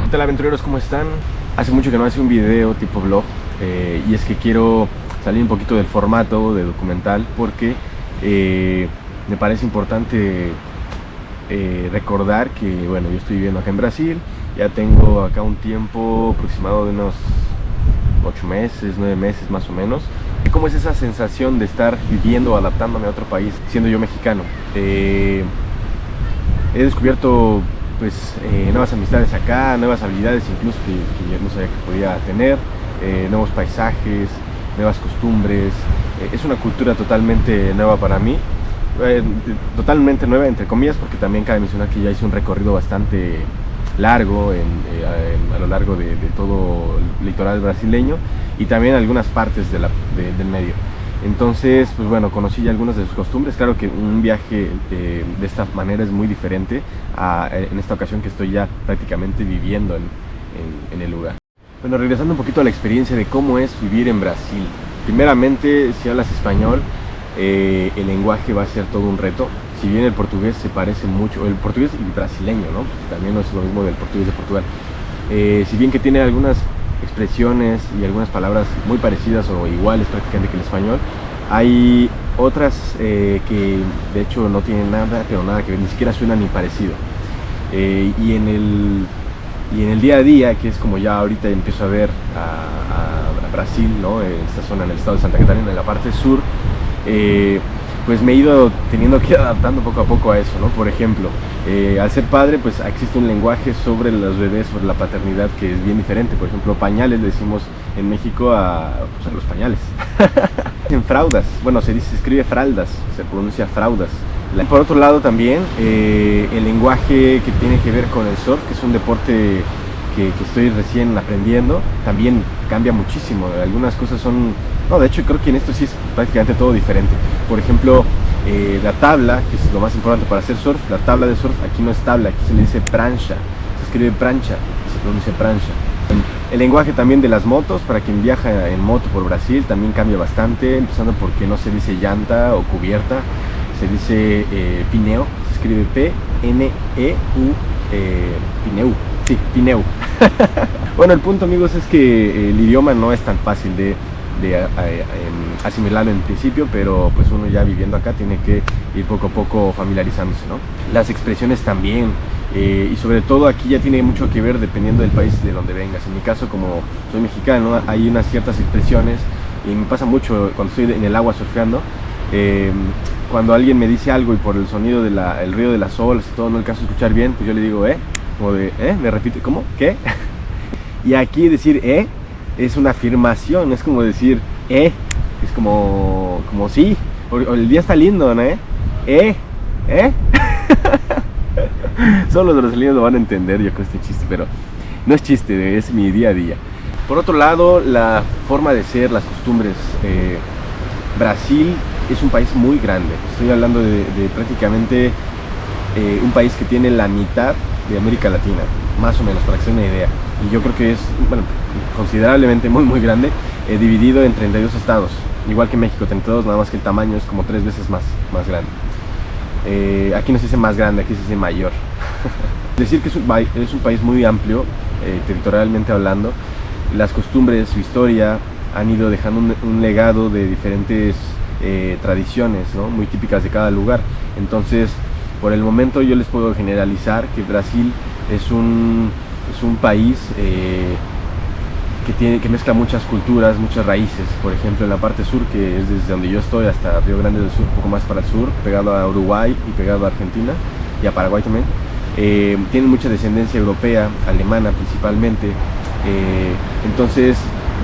¿Qué tal, aventureros? ¿Cómo están? Hace mucho que no hace un video tipo vlog, y es que quiero salir un poquito del formato de documental porque me parece importante recordar que, bueno, yo estoy viviendo acá en Brasil, ya tengo acá un tiempo aproximado de unos 8 meses, 9 meses más o menos. ¿Y cómo es esa sensación de estar viviendo o adaptándome a otro país siendo yo mexicano? He descubierto pues nuevas amistades acá, nuevas habilidades incluso que yo no sabía que podía tener, nuevos paisajes, nuevas costumbres. Es una cultura totalmente nueva para mí, totalmente nueva entre comillas, porque también cabe mencionar que ya hice un recorrido bastante largo a lo largo de todo el litoral brasileño y también algunas partes del medio. Entonces, pues bueno, conocí ya algunas de sus costumbres. Claro que un viaje de esta manera es muy diferente en esta ocasión que estoy ya prácticamente viviendo en el lugar. Bueno, regresando un poquito a la experiencia de cómo es vivir en Brasil. Primeramente, si hablas español, el lenguaje va a ser todo un reto. Si bien el portugués se parece mucho, el portugués y brasileño, ¿no? También no es lo mismo del portugués de Portugal. Si bien que tiene algunas expresiones y algunas palabras muy parecidas o iguales prácticamente que el español, hay otras que de hecho no tienen nada, pero nada que ver, ni siquiera suenan ni parecido. Y en el día a día, que es como ya ahorita empiezo a ver a Brasil, ¿no? En esta zona, en el estado de Santa Catarina, en la parte sur, pues me he ido teniendo que ir adaptando poco a poco a eso, ¿no? Por ejemplo, al ser padre, pues existe un lenguaje sobre los bebés, sobre la paternidad, que es bien diferente. Por ejemplo, pañales le decimos en México a los pañales. En fraldas, bueno, se escribe fraldas, se pronuncia fraudas. Por otro lado también, el lenguaje que tiene que ver con el surf, que es un deporte que estoy recién aprendiendo, también cambia muchísimo. Algunas cosas son... No, de hecho creo que en esto sí es prácticamente todo diferente. Por ejemplo, la tabla, que es lo más importante para hacer surf, la tabla de surf aquí no es tabla, aquí se le dice prancha, se escribe prancha y se pronuncia prancha. El lenguaje también de las motos, para quien viaja en moto por Brasil, también cambia bastante, empezando porque no se dice llanta o cubierta, se dice pneu, se escribe P-N-E-U, pneu, sí, pneu. Bueno, el punto, amigos, es que el idioma no es tan fácil de asimilarlo en principio, pero pues uno ya viviendo acá tiene que ir poco a poco familiarizándose, ¿no? Las expresiones también, y sobre todo aquí ya tiene mucho que ver dependiendo del país de donde vengas. En mi caso, como soy mexicano, hay unas ciertas expresiones y me pasa mucho cuando estoy en el agua surfeando, cuando alguien me dice algo y por el sonido del río de las olas y todo no alcanzo a escuchar bien, pues yo le digo como de me repite, ¿cómo? ¿Qué? Y aquí decir es una afirmación, es como decir es como sí, el día está lindo, ¿no? Solo los brasileños lo van a entender, yo creo, este chiste, pero no es chiste, es mi día a día. Por otro lado, la forma de ser, las costumbres. Brasil es un país muy grande, estoy hablando de prácticamente un país que tiene la mitad de América Latina, más o menos, para que se den una idea. Y yo creo que es, bueno, considerablemente muy grande, dividido en 32 estados, igual que México, 32, nada más que el tamaño es como 3 veces más grande. Aquí no se dice más grande, aquí se dice mayor. Es decir, que es un país muy amplio, territorialmente hablando. Las costumbres, su historia, han ido dejando un legado de diferentes tradiciones, ¿no? Muy típicas de cada lugar. Entonces, por el momento yo les puedo generalizar que Brasil es un país que mezcla muchas culturas, muchas raíces. Por ejemplo, en la parte sur, que es desde donde yo estoy hasta Río Grande del Sur, un poco más para el sur, pegado a Uruguay y pegado a Argentina y a Paraguay también, tienen mucha descendencia europea, alemana principalmente. Entonces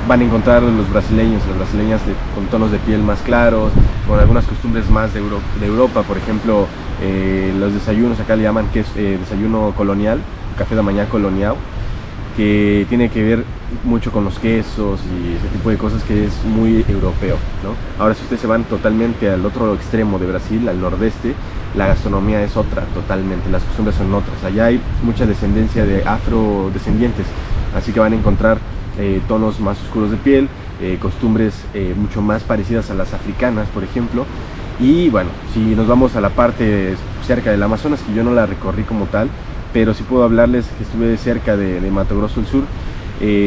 van a encontrar los brasileños, las brasileñas con tonos de piel más claros, con algunas costumbres más de Europa. Por ejemplo, los desayunos acá le llaman, que es desayuno colonial, café de mañana colonial, que tiene que ver mucho con los quesos y ese tipo de cosas, que es muy europeo, ¿no? Ahora, si ustedes se van totalmente al otro extremo de Brasil, al nordeste, la gastronomía es otra totalmente, las costumbres son otras. Allá hay mucha descendencia de afrodescendientes, así que van a encontrar tonos más oscuros de piel, costumbres mucho más parecidas a las africanas, por ejemplo. Y bueno, si nos vamos a la parte cerca del Amazonas, que yo no la recorrí como tal, pero sí puedo hablarles que estuve cerca de Mato Grosso del Sur,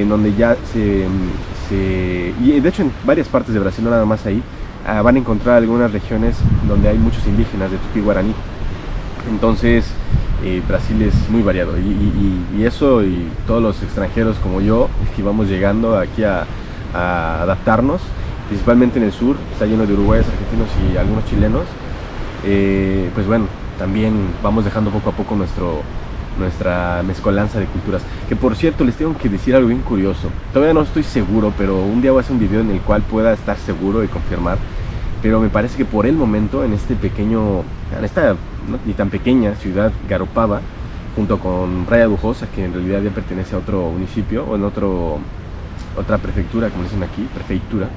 donde ya y de hecho en varias partes de Brasil, no nada más ahí, van a encontrar algunas regiones donde hay muchos indígenas de Tupí Guaraní. Entonces Brasil es muy variado, y eso, y todos los extranjeros como yo que vamos llegando aquí a adaptarnos, principalmente en el sur, está lleno de uruguayos, argentinos y algunos chilenos. Pues bueno, también vamos dejando poco a poco nuestra mezcolanza de culturas. Que por cierto, les tengo que decir algo bien curioso. Todavía no estoy seguro, pero un día voy a hacer un video en el cual pueda estar seguro y confirmar. Pero me parece que por el momento, en esta no ni tan pequeña ciudad, Garopaba, junto con Praia do Rosa, que en realidad ya pertenece a otro municipio, o en otra prefectura, como dicen aquí, prefectura,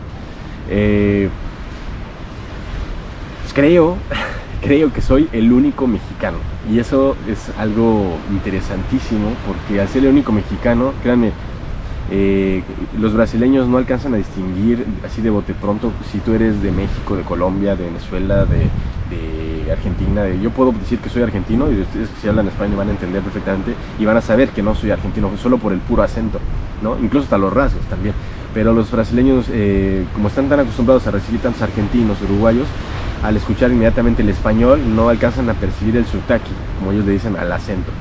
pues creo que soy el único mexicano, y eso es algo interesantísimo, porque al ser el único mexicano, créanme, los brasileños no alcanzan a distinguir así de bote pronto si tú eres de México, de Colombia, de Venezuela, de Argentina. Yo puedo decir que soy argentino, y ustedes que si hablan español van a entender perfectamente y van a saber que no soy argentino solo por el puro acento, ¿no? Incluso hasta los rasgos también. Pero los brasileños, como están tan acostumbrados a recibir tantos argentinos, uruguayos, al escuchar inmediatamente el español no alcanzan a percibir el sotaque, como ellos le dicen, al acento.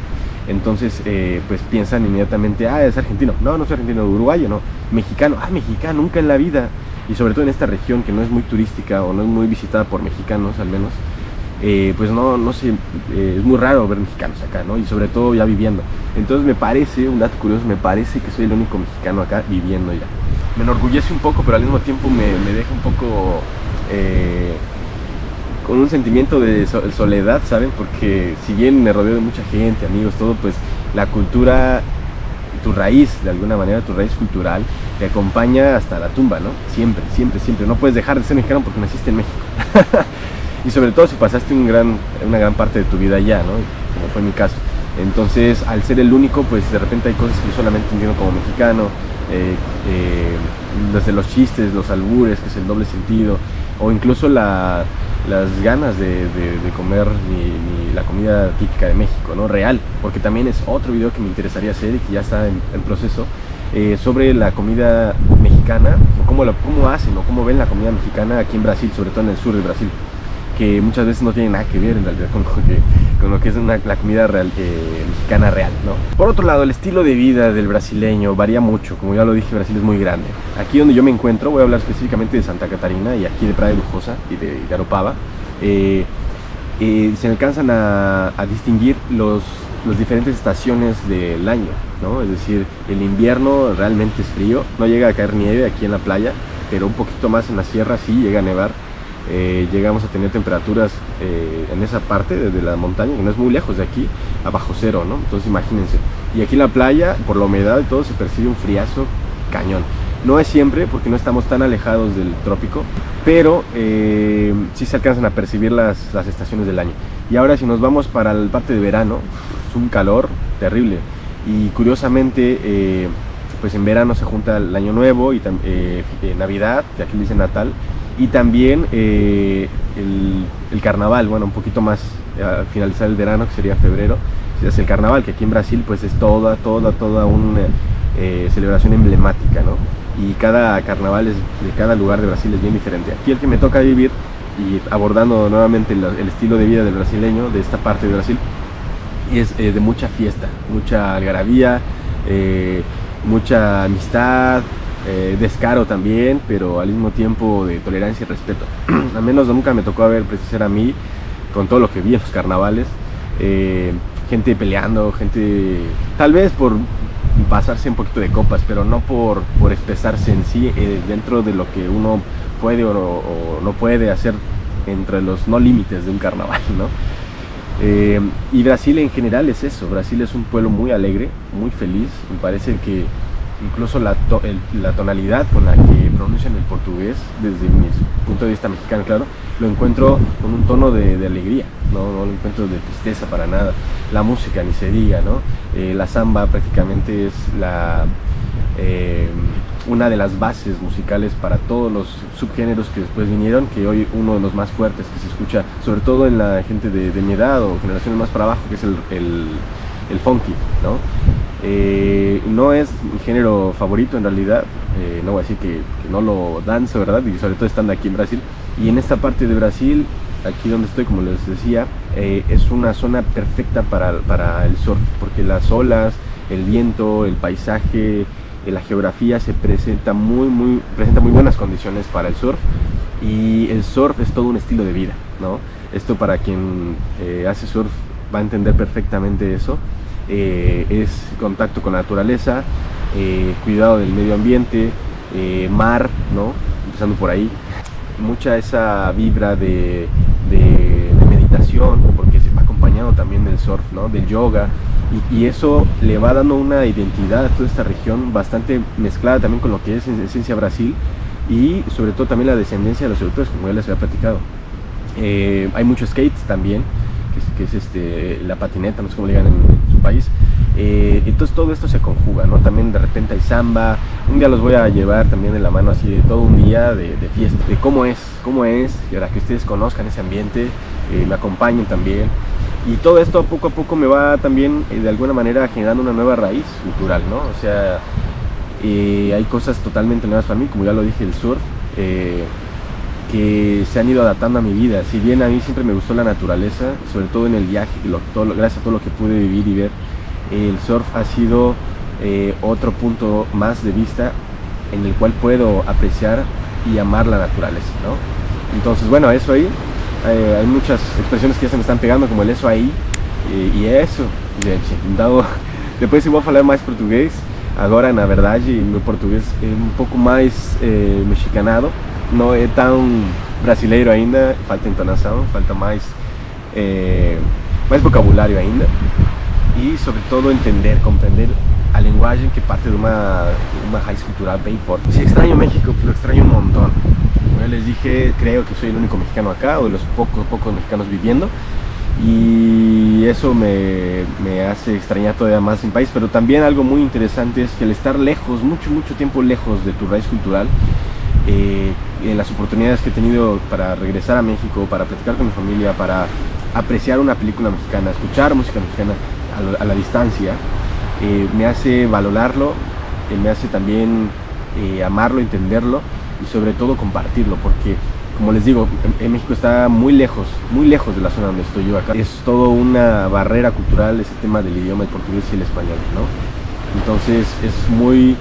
Entonces pues piensan inmediatamente, es argentino. No soy argentino. Uruguayo, no. Mexicano, mexicano, nunca en la vida. Y sobre todo en esta región que no es muy turística, o no es muy visitada por mexicanos al menos, pues no sé, es muy raro ver mexicanos acá, ¿no? Y sobre todo ya viviendo. Entonces me parece, un dato curioso, me parece que soy el único mexicano acá viviendo ya. Me enorgullece un poco, pero al mismo tiempo me deja un poco con un sentimiento de soledad, ¿saben? Porque si bien me rodeo de mucha gente, amigos, todo, pues la cultura, tu raíz, de alguna manera, tu raíz cultural, te acompaña hasta la tumba, ¿no? Siempre, siempre, siempre. No puedes dejar de ser mexicano porque naciste en México. Y sobre todo si pasaste una gran parte de tu vida allá, ¿no? Como fue mi caso. Entonces, al ser el único, pues de repente hay cosas que yo solamente entiendo como mexicano, desde los chistes, los albures, que es el doble sentido, o incluso las ganas de comer la comida típica de México, ¿no? Real, porque también es otro video que me interesaría hacer y que ya está en proceso, sobre la comida mexicana, o cómo hacen o cómo ven la comida mexicana aquí en Brasil, sobre todo en el sur de Brasil, que muchas veces no tiene nada que ver en realidad con lo que es la comida real, mexicana real, ¿no? Por otro lado, el estilo de vida del brasileño varía mucho. Como ya lo dije, Brasil es muy grande. Aquí donde yo me encuentro, voy a hablar específicamente de Santa Catarina y aquí de Praia do Rosa y de Garopaba, se alcanzan a distinguir las diferentes estaciones del año, ¿no? Es decir, el invierno realmente es frío, no llega a caer nieve aquí en la playa, pero un poquito más en la sierra sí llega a nevar. Llegamos a tener temperaturas en esa parte de la montaña, que no es muy lejos de aquí, a bajo cero, ¿no? Entonces imagínense. Y aquí en la playa, por la humedad y todo, se percibe un friazo cañón. No es siempre, porque no estamos tan alejados del trópico, pero sí se alcanzan a percibir las estaciones del año. Y ahora si nos vamos para la parte de verano, es un calor terrible. Y curiosamente, pues en verano se junta el Año Nuevo y Navidad, que aquí le dicen Natal, y también el carnaval, bueno, un poquito más al finalizar el verano, que sería febrero, es el carnaval, que aquí en Brasil pues es toda una celebración emblemática, ¿no? Y cada carnaval de cada lugar de Brasil es bien diferente. Aquí el que me toca vivir, y abordando nuevamente el estilo de vida del brasileño, de esta parte de Brasil, y es de mucha fiesta, mucha algarabía, mucha amistad, descaro también, pero al mismo tiempo de tolerancia y respeto. Al menos nunca me tocó ver, precisar a mí, con todo lo que vi en los carnavales, gente peleando, gente tal vez por pasarse un poquito de copas, pero no por expresarse en sí, dentro de lo que uno puede o no puede hacer entre los no límites de un carnaval, ¿no? Y Brasil en general es eso. Brasil es un pueblo muy alegre, muy feliz. Me parece que incluso la tonalidad con la que pronuncian el portugués, desde mi punto de vista mexicano, claro, lo encuentro con un tono de alegría, no lo encuentro de tristeza para nada. La música, ni se diga, ¿no? La samba prácticamente es una de las bases musicales para todos los subgéneros que después vinieron, que hoy uno de los más fuertes que se escucha, sobre todo en la gente de mi edad o generaciones más para abajo, que es el funky, ¿no? No es mi género favorito en realidad, no voy a decir que no lo danzo, ¿verdad? Y sobre todo estando aquí en Brasil. Y en esta parte de Brasil, aquí donde estoy, como les decía, es una zona perfecta para el surf, porque las olas, el viento, el paisaje, la geografía se presenta muy buenas condiciones para el surf. Y el surf es todo un estilo de vida, ¿no? Esto, para quien hace surf va a entender perfectamente eso. Es contacto con la naturaleza, cuidado del medio ambiente, mar, ¿no? Empezando por ahí. Mucha esa vibra de meditación, porque se va acompañado también del surf, ¿no? Del yoga, y eso le va dando una identidad a toda esta región bastante mezclada también con lo que es en esencia Brasil, y sobre todo también la descendencia de los europeos, como ya les había platicado. Hay mucho skates también, que es la patineta, no sé cómo le digan en su país. Entonces todo esto se conjuga, ¿no? También de repente hay samba. Un día los voy a llevar también de la mano, así de todo un día de fiesta, de cómo es, y para que ustedes conozcan ese ambiente, me acompañen también. Y todo esto poco a poco me va también de alguna manera generando una nueva raíz cultural, ¿no? O sea, hay cosas totalmente nuevas para mí, como ya lo dije, el surf, que se han ido adaptando a mi vida. Si bien a mí siempre me gustó la naturaleza, sobre todo en el viaje, gracias a todo lo que pude vivir y ver, el surf ha sido otro punto más de vista en el cual puedo apreciar y amar la naturaleza, ¿no? Entonces, bueno, eso aí, hay muchas expressões que já se me estão pegando, como el eso aí e isso, gente. Então, depois eu vou falar mais português. Agora, na verdade, meu português é um pouco mais mexicanado, não é tão brasileiro ainda, falta entonação, falta mais vocabulário ainda, e sobre todo compreender a linguagem, que parte de uma raiz cultural bem forte. Si extraño México, lo extraño un montón. Como ya les dije, creo que soy el único mexicano acá, o de los pocos mexicanos viviendo, y eso me hace extrañar todavía más mi país. Pero también algo muy interesante es que al estar lejos, mucho tiempo lejos de tu raíz cultural, en las oportunidades que he tenido para regresar a México, para platicar con mi familia, para apreciar una película mexicana, escuchar música mexicana a la distancia, me hace valorarlo, me hace también amarlo, entenderlo, y sobre todo compartirlo, porque, como les digo, en México está muy lejos de la zona donde estoy yo acá. Es todo una barrera cultural ese tema del idioma, el portugués y el español, ¿no? Entonces es muy...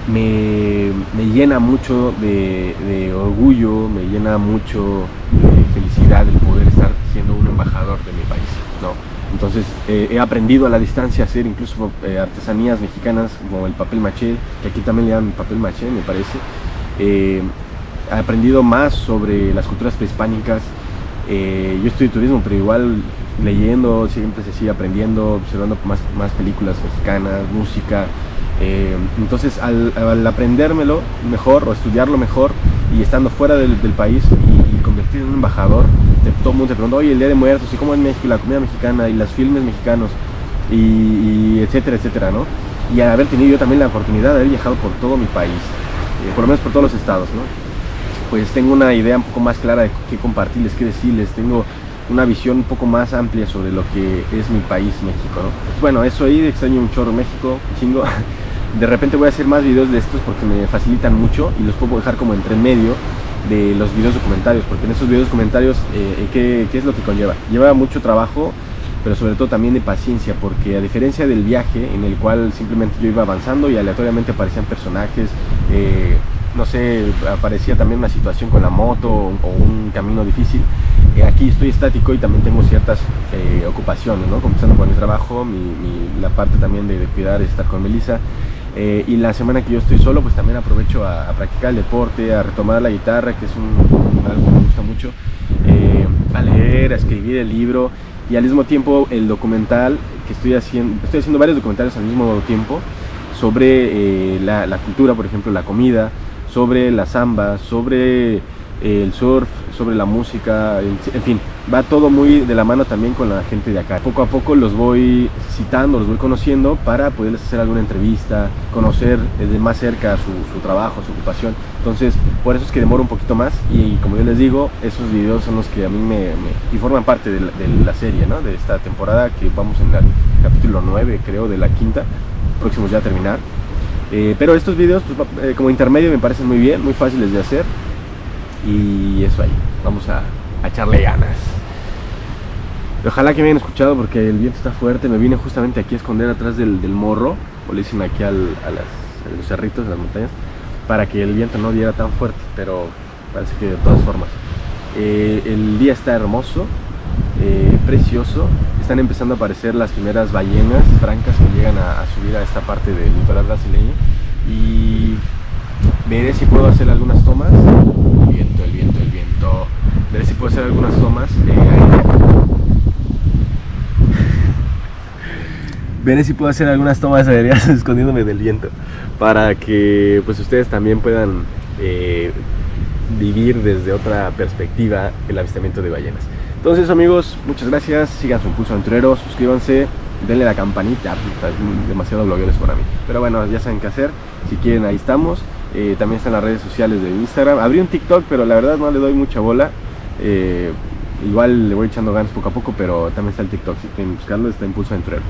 me llena mucho de orgullo, me llena mucho de felicidad el poder estar siendo un embajador de mi país, ¿no? Entonces he aprendido a la distancia a hacer incluso artesanías mexicanas, como el papel maché, que aquí también le llaman papel maché, me parece. He aprendido más sobre las culturas prehispánicas. Yo estudio turismo, pero igual leyendo siempre se sigue aprendiendo, observando más películas mexicanas, música. Entonces al aprendérmelo mejor o estudiarlo mejor, y estando fuera del país y convertirme en un embajador, todo el mundo te pregunta, oye, el Día de Muertos, y cómo es México, la comida mexicana y los filmes mexicanos, y etcétera, ¿no? Y al haber tenido yo también la oportunidad de haber viajado por todo mi país, por lo menos por todos los estados, ¿no? Pues tengo una idea un poco más clara de qué compartirles, qué decirles, tengo una visión un poco más amplia sobre lo que es mi país, México, ¿no? Bueno, eso ahí, extraño un chorro México, chingo. De repente voy a hacer más videos de estos porque me facilitan mucho, y los puedo dejar como entre medio de los videos documentarios, porque en esos videos documentarios, ¿qué es lo que conlleva? Lleva mucho trabajo, pero sobre todo también de paciencia, porque a diferencia del viaje, en el cual simplemente yo iba avanzando y aleatoriamente aparecían personajes, no sé, aparecía también una situación con la moto o un camino difícil, aquí estoy estático y también tengo ciertas ocupaciones, ¿no? Comenzando con el trabajo, la parte también de cuidar, estar con Melissa. Y la semana que yo estoy solo, pues también aprovecho a practicar el deporte, a retomar la guitarra, que es algo que me gusta mucho, a leer, a escribir el libro, y al mismo tiempo el documental que estoy haciendo varios documentales al mismo tiempo sobre la cultura, por ejemplo, la comida, sobre la samba, sobre el surf, sobre la música, en fin, va todo muy de la mano también con la gente de acá. Poco a poco los voy citando, los voy conociendo para poderles hacer alguna entrevista, conocer de más cerca su trabajo, su ocupación. Entonces, por eso es que demoro un poquito más y como yo les digo, esos videos son los que a mí y forman parte de la serie, ¿no? De esta temporada, que vamos en el capítulo 9, creo, de la quinta, próximos ya a terminar. Pero estos videos, pues, como intermedio, me parecen muy bien, muy fáciles de hacer. Y eso ahí, vamos a echarle ganas. Ojalá que me hayan escuchado porque el viento está fuerte. Me vine justamente aquí a esconder atrás del morro, o le dicen aquí a los cerritos de las montañas, para que el viento no diera tan fuerte, pero parece que de todas formas. El día está hermoso, precioso. Están empezando a aparecer las primeras ballenas francas que llegan a subir a esta parte del litoral brasileño. Y veré si puedo hacer algunas tomas. El viento. Veré si puedo hacer algunas tomas Veré si puedo hacer algunas tomas aéreas escondiéndome del viento, para que pues ustedes también puedan vivir desde otra perspectiva el avistamiento de ballenas. Entonces, amigos, muchas gracias, sigan su impulso aventurero, suscríbanse, denle la campanita, demasiado blogueros para mí. Pero bueno, ya saben qué hacer, si quieren ahí estamos. También están las redes sociales de Instagram. Abrí un TikTok, pero la verdad no le doy mucha bola. Igual le voy echando ganas poco a poco, pero también está el TikTok, si quieren buscarlo, está Impulso Aventurero.